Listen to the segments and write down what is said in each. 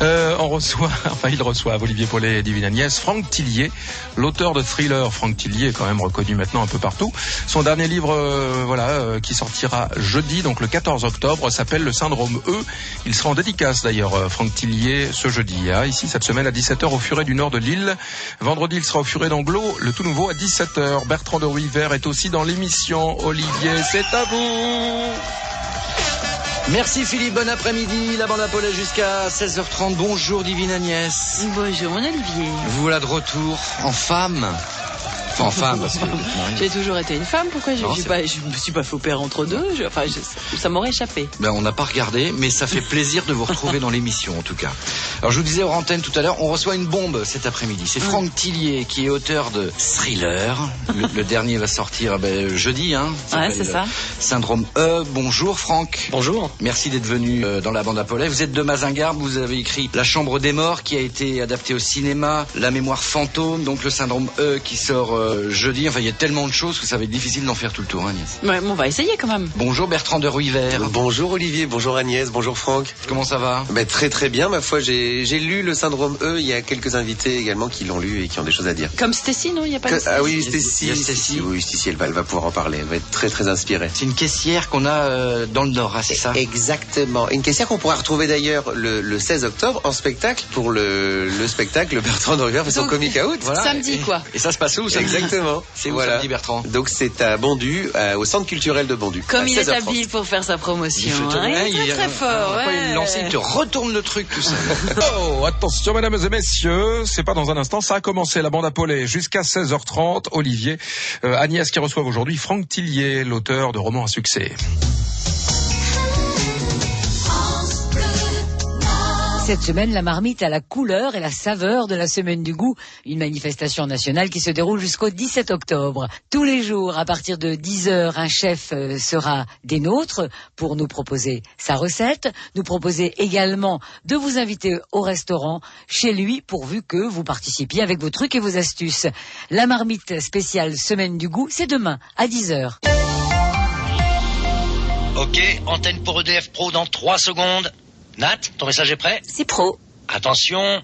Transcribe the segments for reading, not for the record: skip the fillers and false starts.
Ils reçoivent Olivier Paulet et Divine Agnès, Franck Tillier, l'auteur de Thriller. Franck Tillier est quand même reconnu maintenant un peu partout. Son dernier livre, qui sortira jeudi, donc le 14 octobre, s'appelle Le Syndrome E. Il sera en dédicace d'ailleurs, Franck Tillier, ce jeudi. Ici, cette semaine à 17h au Furet du Nord de Lille. Vendredi, il sera au Furet d'Anglo, le tout nouveau à 17h. Bertrand de Ruivert est aussi dans l'émission. Olivier, c'est à vous. Merci Philippe, bon après-midi, la bande à Paulet jusqu'à 16h30. Bonjour Divine Agnès. Bonjour mon Olivier. Vous voilà de retour en femme. Enfin, en femme, parce que... J'ai toujours été une femme, pourquoi je me suis pas fait opérer entre deux, ça m'aurait échappé. On n'a pas regardé, mais ça fait plaisir de vous retrouver dans l'émission en tout cas. Alors je vous disais hors antenne tout à l'heure, on reçoit une bombe cet après-midi. C'est Franck Tillier qui est auteur de Thriller. Le dernier va sortir jeudi. Ouais, c'est ça. Syndrome E. Bonjour Franck. Bonjour. Merci d'être venu dans la bande à Paulet. Vous êtes de Mazingarbe, vous avez écrit La Chambre des Morts qui a été adapté au cinéma, La Mémoire Fantôme, donc le Syndrome E qui sort jeudi. Enfin, il y a tellement de choses que ça va être difficile d'en faire tout le tour, Agnès. Ouais, on va essayer quand même. Bonjour Bertrand de Ruivert. Bonjour Olivier, bonjour Agnès, bonjour Franck. Comment ça va ? Très très bien, ma foi, j'ai lu le Syndrome E, il y a quelques invités également qui l'ont lu et qui ont des choses à dire. Comme Stécie, non ? Il y a pas de Ah oui, Stécie. Oui, Stécie, elle va pouvoir en parler, elle va être très très inspirée. C'est une caissière qu'on a dans le Nord, c'est ça ? Exactement, une caissière qu'on pourra retrouver d'ailleurs le 16 octobre en spectacle pour le spectacle Bertrand de Ruivert fait son coming out. Voilà. Samedi quoi. Et ça se passe où ça ? Exactement. C'est où samedi, Bertrand ? Donc c'est à Bondu, au centre culturel de Bondu. Comme il est habile pour faire sa promotion. Il est très fort. Il te retourne le truc tout ça. Oh, attention mesdames et messieurs, c'est pas dans un instant, ça a commencé la bande à Paulet jusqu'à 16h30. Olivier, Agnès qui reçoivent aujourd'hui Franck Tillier, l'auteur de romans à succès. Cette semaine, la marmite a la couleur et la saveur de la semaine du goût, une manifestation nationale qui se déroule jusqu'au 17 octobre. Tous les jours, à partir de 10h, un chef sera des nôtres pour nous proposer sa recette, nous proposer également de vous inviter au restaurant chez lui pourvu que vous participiez avec vos trucs et vos astuces. La marmite spéciale semaine du goût, c'est demain à 10h. Ok, antenne pour EDF Pro dans 3 secondes. Nat, ton message est prêt ? C'est pro. Attention,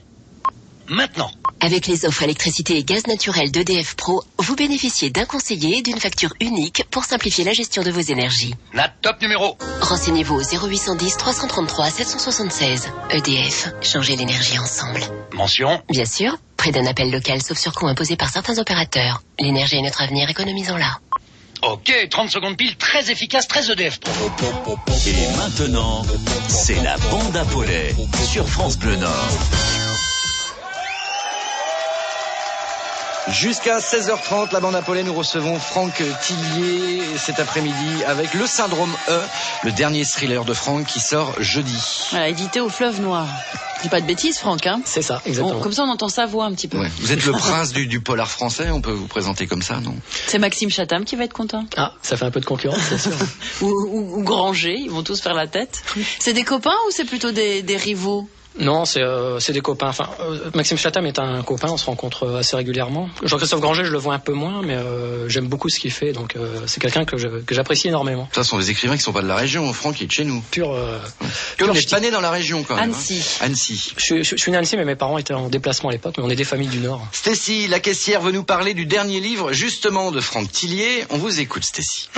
maintenant. Avec les offres électricité et gaz naturel d'EDF Pro, vous bénéficiez d'un conseiller et d'une facture unique pour simplifier la gestion de vos énergies. Nat, top numéro. Renseignez-vous au 0810 333 776. EDF, changez l'énergie ensemble. Mention ? Bien sûr, près d'un appel local sauf surcoût imposé par certains opérateurs. L'énergie est notre avenir, économisons-la. Ok, 30 secondes pile, très efficace, très EDF Pro. Et maintenant, c'est la bande à Paulet sur France Bleu Nord. Jusqu'à 16h30, la bande à Paulet, nous recevons Franck Tillier cet après-midi avec Le Syndrome E, le dernier thriller de Franck qui sort jeudi. Voilà, édité au Fleuve Noir. Je dis pas de bêtises, Franck, hein ? C'est ça, exactement. Comme ça, on entend sa voix un petit peu. Ouais. Vous êtes le prince du polar français, on peut vous présenter comme ça, non ? C'est Maxime Chatham qui va être content. Ah, ça fait un peu de concurrence, c'est sûr. ou Granger, ils vont tous faire la tête. C'est des copains ou c'est plutôt des rivaux ? Non, c'est des copains. Enfin, Maxime Chatham est un copain, on se rencontre assez régulièrement. Jean-Christophe Granger, je le vois un peu moins, mais j'aime beaucoup ce qu'il fait, donc c'est quelqu'un que j'apprécie énormément. Ça, ce sont des écrivains qui sont pas de la région. Franck, il est de chez nous. Vous n'êtes pas né dans la région quand même. Annecy. Hein. Annecy. Je suis né à Annecy, mais mes parents étaient en déplacement à l'époque, mais on est des familles du Nord. Stécie, la caissière, veut nous parler du dernier livre, justement, de Franck Tillier. On vous écoute, Stécie.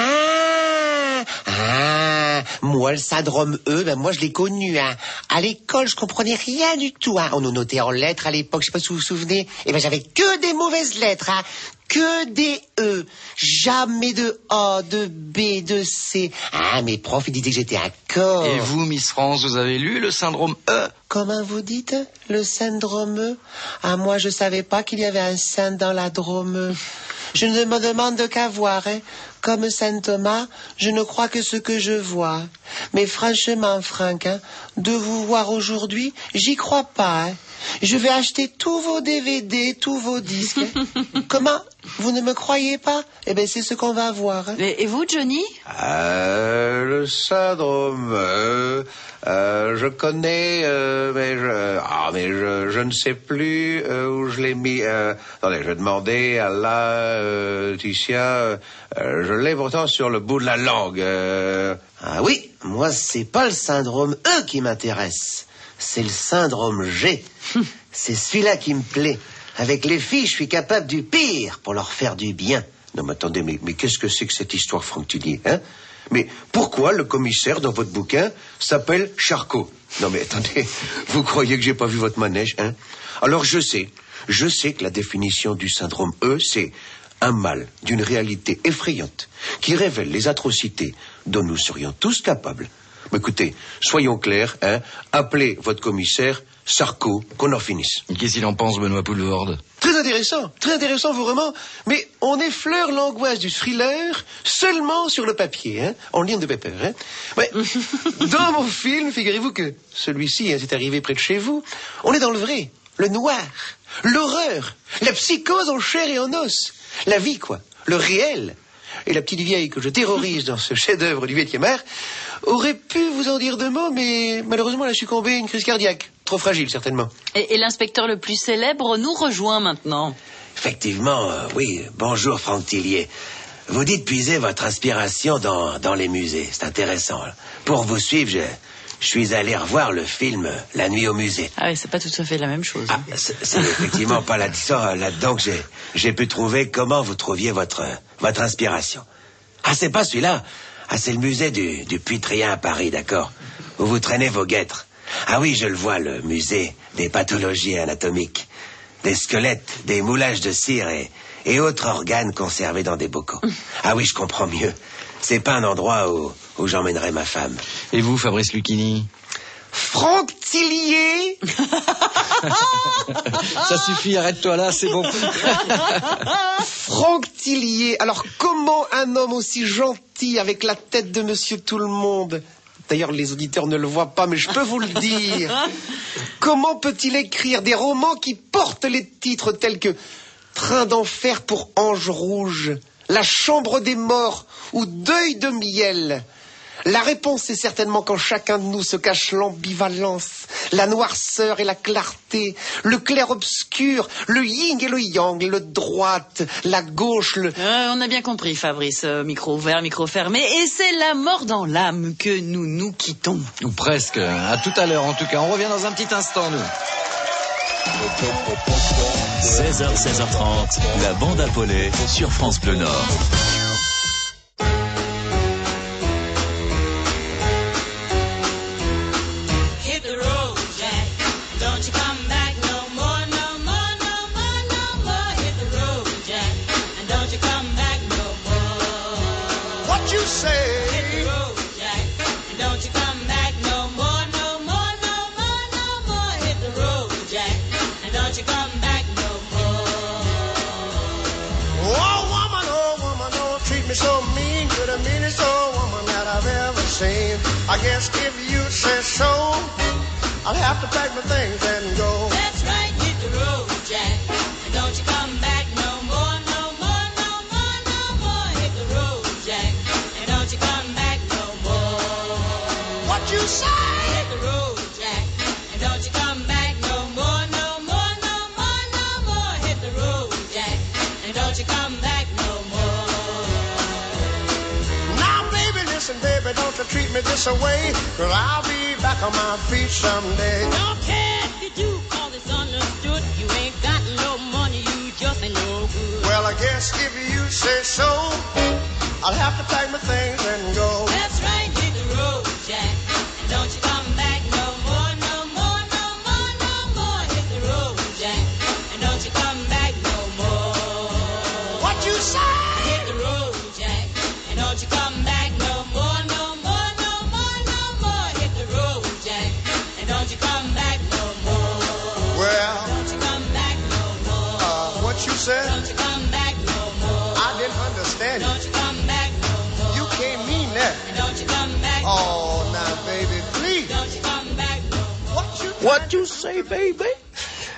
Moi, le syndrome E, moi je l'ai connu. À l'école, je comprenais rien du tout. On nous notait en lettres à l'époque, je sais pas si vous vous souvenez. J'avais que des mauvaises lettres. Que des E. Jamais de A, de B, de C. Mes profs, ils disaient que j'étais un corps. Et vous, Miss France, vous avez lu le syndrome E ? Comment vous dites ? Le syndrome E ? Moi, je savais pas qu'il y avait un saint dans la Drôme. Je ne me demande qu'à voir, Comme saint Thomas, je ne crois que ce que je vois. Mais franchement, Franck, de vous voir aujourd'hui, j'y crois pas, Je vais acheter tous vos DVD, tous vos disques. Comment ? Vous ne me croyez pas ? C'est ce qu'on va voir. Et vous, Johnny ? Le syndrome, je connais, mais je ne sais plus où je l'ai mis. Attendez, je vais demander à Laetitia. Je l'ai pourtant sur le bout de la langue. Oui, moi c'est pas le syndrome E qui m'intéresse. c'est le syndrome G. C'est celui-là qui me plaît. Avec les filles, je suis capable du pire pour leur faire du bien. Non, mais attendez, mais qu'est-ce que c'est que cette histoire, Franck Tillier, hein? Mais pourquoi le commissaire, dans votre bouquin, s'appelle Charcot? Non, mais attendez, vous croyez que j'ai pas vu votre manège, hein? Alors, je sais que la définition du syndrome E, c'est un mal d'une réalité effrayante qui révèle les atrocités dont nous serions tous capables. Mais écoutez, soyons clairs, hein? Appelez votre commissaire Sarko, qu'on en finisse. Qu'est-ce qu'il en pense, Benoît Poulvorde? Très intéressant, vous, vraiment. Mais on effleure l'angoisse du thriller seulement sur le papier, hein, en ligne de paper, hein. Ouais. Dans mon film, figurez-vous que celui-ci, hein, c'est arrivé près de chez vous, on est dans le vrai, le noir, l'horreur, la psychose en chair et en os, la vie, quoi, le réel. Et la petite vieille que je terrorise dans ce chef-d'œuvre du 8e art aurait pu vous en dire 2 mots, mais malheureusement, elle a succombé à une crise cardiaque. Trop fragile, certainement. Et l'inspecteur le plus célèbre nous rejoint maintenant. Effectivement, oui. Bonjour, Franck Tillier. Vous dites puiser votre inspiration dans les musées. C'est intéressant. Pour vous suivre, je suis allé revoir le film La nuit au musée. Ah oui, c'est pas tout à fait la même chose. Ah, c'est effectivement pas là-dedans que j'ai pu trouver comment vous trouviez votre inspiration. Ah, c'est pas celui-là. Ah, c'est le musée du Puy-Trien à Paris, d'accord. Où vous traînez vos guêtres. Ah oui, je le vois, le musée des pathologies anatomiques. Des squelettes, des moulages de cire et autres organes conservés dans des bocaux. Ah oui, je comprends mieux. C'est pas un endroit où j'emmènerai ma femme. Et vous, Fabrice Lucchini? Franck Tillier. Ça suffit, arrête-toi là, c'est bon. Franck Tillier. Alors, comment un homme aussi gentil avec la tête de Monsieur Tout-le-Monde... D'ailleurs, les auditeurs ne le voient pas, mais je peux vous le dire. Comment peut-il écrire des romans qui portent les titres tels que Train d'enfer pour Ange Rouge, La Chambre des Morts ou Deuil de miel? La réponse est certainement qu'en chacun de nous se cache l'ambivalence, la noirceur et la clarté, le clair-obscur, le yin et le yang, le droite, la gauche, le... On a bien compris, Fabrice. Micro ouvert, micro fermé. Et c'est la mort dans l'âme que nous quittons. Ou presque. À tout à l'heure, en tout cas. On revient dans un petit instant, nous. 16h, 16h30, la bande à Paulet sur France Bleu Nord. So mean, you're the meanest old woman that I've ever seen. I guess if you say so, I'll have to pack my things and go. That's right, hit the road, Jack. And don't you come back no more, no more, no more, no more. Hit the road, Jack. And don't you come back no more. What you say? Hit the road, Jack. And don't you come back no more, no more, no more, no more. Hit the road, Jack. And don't you come back no more. Listen, baby, don't you treat me this away, 'cause I'll be back on my feet someday. Don't care if you do, 'cause it's understood. You ain't got no money, you just ain't no good. Well, I guess if you say so, I'll have to pack my things and go. That's right, hit the road, Jack. And don't you come back no more, no more, no more, no more. Hit the road, Jack. And don't you come back no more. What you say? Hit the road, Jack. And don't you come back no more, no more, no more, no more. Hit the road, Jack. And don't you come back no more. Well, don't you come back no more. What you said? Don't you come back no more. I didn't understand you. Don't you come back no more. You can't mean that. And don't you come back Oh, now, baby, please. Don't you come back no more. What you say, baby?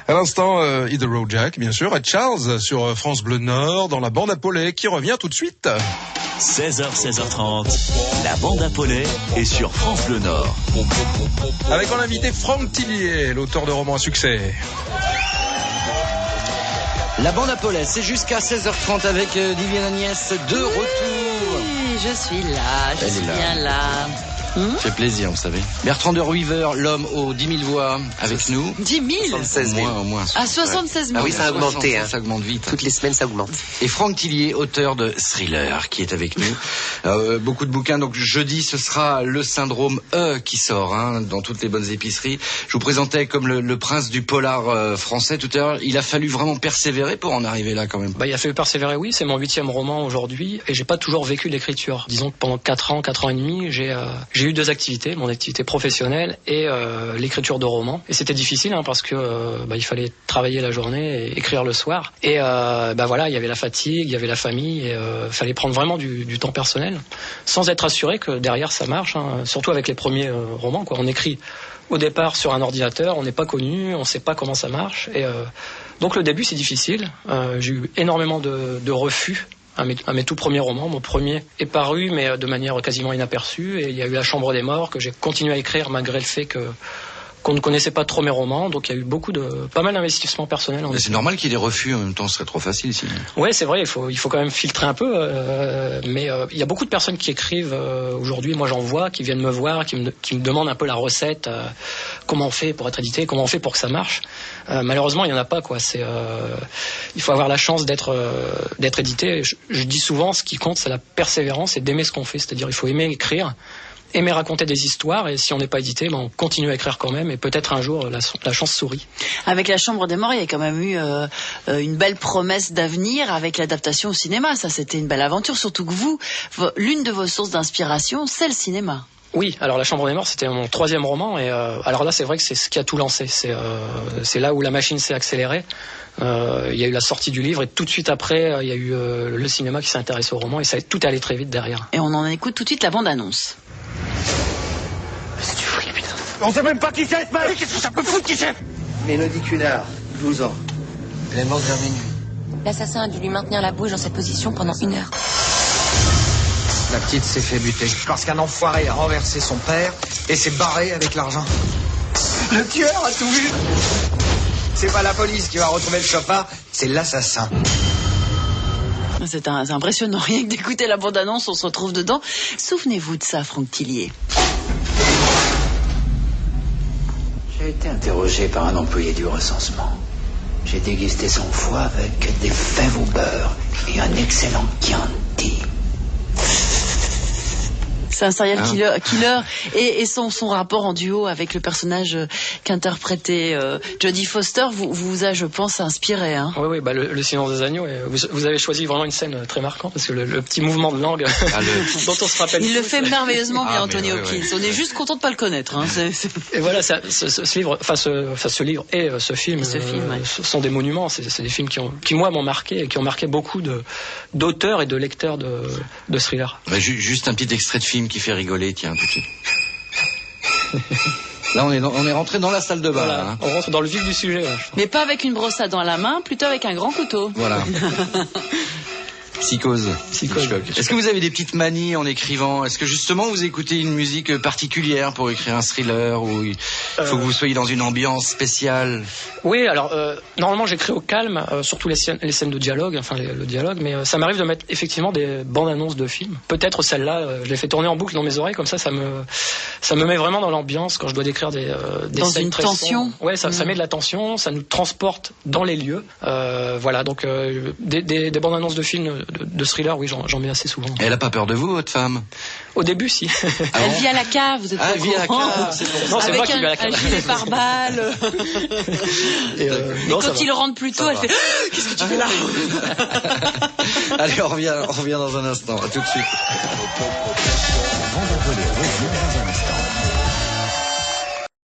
À l'instant, Hit the Road Jack, bien sûr, à Charles sur France Bleu Nord, dans la bande à Paulet, qui revient tout de suite. 16h, 16h30, la bande à Paulet est sur France Bleu Nord. Avec en invité Franck Tillier, l'auteur de romans à succès. La bande à Paulet, c'est jusqu'à 16h30 avec Viviane Agnès de retour. Oui, je suis là, je suis bien là. Ça fait plaisir, vous savez. Bertrand de Ruiver, l'homme aux 10 000 voix, avec nous. 10 000 76 000. Au moins. À 76 000. Ah oui, ça a augmenté. Ça augmente vite. Toutes les semaines, ça augmente. Et Franck Tillier, auteur de Thriller, qui est avec nous. Beaucoup de bouquins. Donc jeudi, ce sera Le Syndrome E qui sort dans toutes les bonnes épiceries. Je vous présentais comme le prince du polar français tout à l'heure. Il a fallu vraiment persévérer pour en arriver là quand même. Il a fallu persévérer, oui. C'est mon 8e roman aujourd'hui et j'ai pas toujours vécu l'écriture. Disons que pendant 4 ans et demi, j'ai eu 2 activités, mon activité professionnelle et l'écriture de romans. Et c'était difficile parce que il fallait travailler la journée et écrire le soir. Et voilà, il y avait la fatigue, il y avait la famille et fallait prendre vraiment du temps personnel sans être assuré que derrière ça marche. Surtout avec les premiers romans, quoi. On écrit au départ sur un ordinateur, on n'est pas connu, on sait pas comment ça marche et donc le début c'est difficile. J'ai eu énormément de refus à mes tout premiers romans. Mon premier est paru, mais de manière quasiment inaperçue. Et il y a eu La Chambre des Morts, que j'ai continué à écrire malgré le fait qu'on ne connaissait pas trop mes romans. Donc il y a eu pas mal d'investissements personnels. C'est normal qu'il y ait des refus, en même temps ce serait trop facile ici. Ouais, c'est vrai, il faut quand même filtrer un peu. Mais il y a beaucoup de personnes qui écrivent aujourd'hui, moi j'en vois, qui viennent me voir, qui me demandent un peu la recette, comment on fait pour être édité, comment on fait pour que ça marche. Malheureusement, il n'y en a pas, quoi. Il faut avoir la chance d'être édité. Je dis souvent, ce qui compte, c'est la persévérance et d'aimer ce qu'on fait. C'est-à-dire, il faut aimer écrire, aimer raconter des histoires, et si on n'est pas édité, on continue à écrire quand même, et peut-être un jour la chance sourit. Avec La Chambre des Morts, il y a quand même eu une belle promesse d'avenir avec l'adaptation au cinéma. Ça, c'était une belle aventure, surtout que l'une de vos sources d'inspiration, c'est le cinéma. Oui, alors La Chambre des Morts, c'était mon 3e roman, et alors là, c'est vrai que c'est ce qui a tout lancé. C'est là où la machine s'est accélérée. Il y a eu la sortie du livre, et tout de suite après, il y a eu le cinéma qui s'est intéressé au roman, et tout est allé très vite derrière. Et on en écoute tout de suite la bande-annonce. C'est du fric, putain. On sait même pas qui c'est, ce mec. Qu'est-ce que ça peut foutre, qui c'est? Mélodie Cunard, 12 ans. Elle est morte vers minuit. L'assassin a dû lui maintenir la bouche dans cette position pendant 1 heure. La petite s'est fait buter parce qu'un enfoiré a renversé son père et s'est barré avec l'argent. Le tueur a tout vu. C'est pas la police qui va retrouver le chauffard, c'est l'assassin. C'est impressionnant, rien que d'écouter la bande-annonce, on se retrouve dedans. Souvenez-vous de ça, Franck Tillier. J'ai été interrogé par un employé du recensement. J'ai dégusté son foie avec des fèves au beurre et un excellent Chianti. C'est un serial killer et son rapport en duo avec le personnage qu'interprétait Jodie Foster vous a, je pense, inspiré. Oui, le Silence des agneaux. Vous avez choisi vraiment une scène très marquante parce que le petit mouvement de langue dont on se rappelle. Il le fait merveilleusement bien, Anthony Hopkins. On est juste content de pas le connaître. Et voilà, ce livre, ce livre et ce film, sont des monuments. C'est des films qui moi m'ont marqué et qui ont marqué beaucoup d'auteurs et de lecteurs de thrillers. Juste un petit extrait de film qui fait rigoler, tiens, tout de suite. Là, on est rentré dans la salle de bain. Voilà, on rentre dans le vif du sujet. Là, mais pas avec une brosse à dents à la main, plutôt avec un grand couteau. Voilà. Psychose. Est-ce que vous avez des petites manies en écrivant? Est-ce que justement vous écoutez une musique particulière pour écrire un thriller, ou il faut que vous soyez dans une ambiance spéciale? Oui, alors normalement j'écris au calme, surtout les scènes de dialogue, le dialogue, mais ça m'arrive de mettre effectivement des bandes annonces de films. Peut-être celle-là, je l'ai fait tourner en boucle dans mes oreilles, comme ça me met vraiment dans l'ambiance quand je dois décrire des dans scènes une très tension. Ouais, ça met de la tension, ça nous transporte dans les lieux. Voilà, donc des bandes annonces de films de thriller, oui, j'en mets assez souvent. Elle a pas peur de vous, votre femme? Au début, si. Elle vit à la cave, vous êtes pas au vit à la courant. cave, c'est non, c'est avec moi qui vis à la cave. Un gilet pare-balles. Et quand il rentre plus tôt, elle fait qu'est-ce que tu fais là? Allez, on revient dans un instant. À tout de suite.